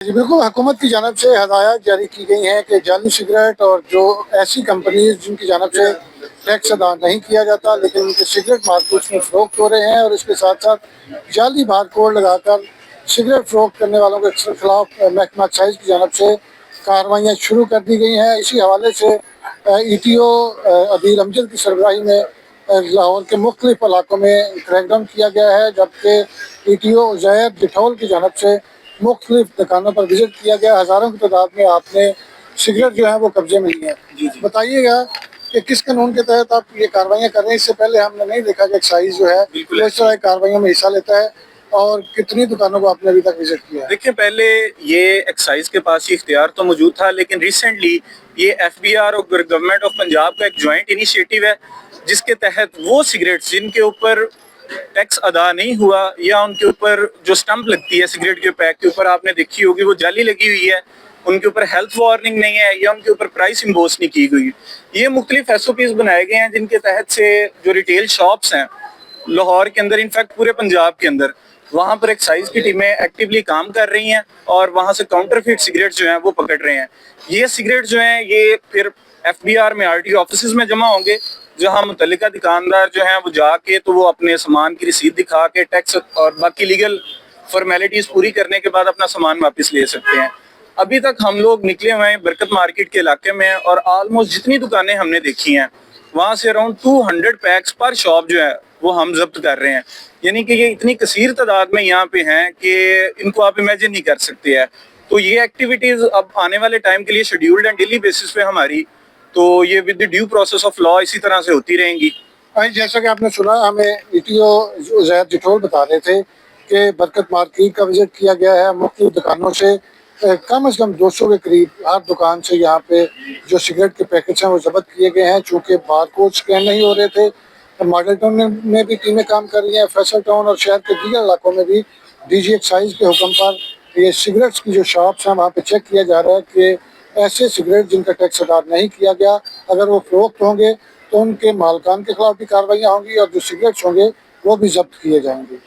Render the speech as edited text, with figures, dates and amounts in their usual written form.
जी बिल्कुल, हुकूमत की जानब से हदायत जारी की गई हैं कि जाली सिगरेट और जो ऐसी कंपनीज जिनकी जानब से टैक्स अदा नहीं किया जाता लेकिन उनके सिगरेट मार्केट में फ़रोख्त हो रहे हैं, और इसके साथ साथ जाली बार कोड लगाकर सिगरेट फ़रोख्त करने वालों के खिलाफ महकमा एक्साइज की जानब से कार्रवाइयाँ शुरू कर दी गई हैं। इसी हवाले से ETO अदील अमजद की सरबराही में लाहौर के मुख्तलिफ इलाकों में क्रैकडाउन किया गया है, जबकि ETO उज़ैर जिठौल की जानब से मुख्तलिफ दुकानों पर विजिट किया गया। हज़ारों की तादाद में आपने सिगरेट जो है वो कब्जे में ली है। बताइएगा कि किस कानून के तहत आप ये कार्रवाइयाँ कर रहे हैं? इससे पहले हमने नहीं देखा कि एक्साइज जो है वो इस तरह की कार्रवाइयों में हिस्सा लेता है। और कितनी दुकानों को आपने अभी तक विजिट किया है? देखिए, पहले ये एक्साइज के पास ये इख्तियार तो मौजूद था, लेकिन रिसेंटली ये FBR और गवर्नमेंट ऑफ पंजाब का एक जॉइंट इनिशिएटिव है, जिसके तहत वो सिगरेट्स जिनके ऊपर टैक्स अदा नहीं हुआ या उनके ऊपर जो स्टंप लगती है सिगरेट के पैक के ऊपर, आपने देखी होगी वो जाली लगी हुई है, उनके ऊपर हेल्थ वार्निंग नहीं है या उनके ऊपर प्राइस इम्पोज नहीं की गई, ये मुख्तलिफ SOPs बनाए गए हैं, जिनके तहत से जो रिटेल शॉप्स हैं लाहौर के अंदर, इनफैक्ट पूरे पंजाब के अंदर, वहाँ पर एक्साइज की टीमें एक्टिवली काम कर रही हैं और वहाँ से काउंटरफिट सिगरेट जो हैं वो पकड़ रहे हैं। ये सिगरेट जो हैं ये फिर FBR में RTO ऑफिस में जमा होंगे, जहाँ मुतल्लिका दुकानदार जो हैं वो जाके तो वो अपने सामान की रसीद दिखा के टैक्स और बाकी लीगल फॉर्मेलिटीज़ पूरी करने के बाद अपना सामान वापस ले सकते हैं। अभी तक हम लोग निकले हुए हैं बरकत मार्केट के इलाके में, और ऑलमोस्ट जितनी दुकानें हमने देखी हैं वहाँ से अराउंड 200 पैक्स पर शॉप जो है वो हम जब्त कर रहे हैं। यानी कि ये इतनी कसीर तादाद में यहाँ पे हैं कि इनको आप इमेजिन नहीं कर सकते हैं। तो ये एक्टिविटीज़ अब आने वाले टाइम के लिए शेड्यूल्ड एंड डेली बेसिस पे हमारी, तो ये with the due process of law इसी तरह से होती रहेंगी। जैसा कि आपने सुना, हमें ETO उज़ैर जिठौल बता रहे थे कि बरकत मार्केट का विजिट किया गया है। मुख्तलिफ दुकानों से कम से कम 200 के करीब हर दुकान से यहाँ पे जो सिगरेट के पैकेट्स हैं वो जब्त किए गए हैं। चूँकि बारकोड स्कैन नहीं हो रहे थे, मॉडल टाउन में भी टीमें काम कर रही हैं, फैसल टाउन और शहर के दीगर इलाकों में भी DG एक्साइज के हुक्म पर ये सिगरेट्स की जो शॉप्स हैं वहाँ पे चेक किया जा रहा है कि ऐसे सिगरेट जिनका टैक्स अदा नहीं किया गया, अगर वो फरोख्त होंगे तो उनके मालकान के खिलाफ भी कार्रवाइयाँ होंगी और जो सिगरेट्स होंगे वो भी जब्त किए जाएंगे।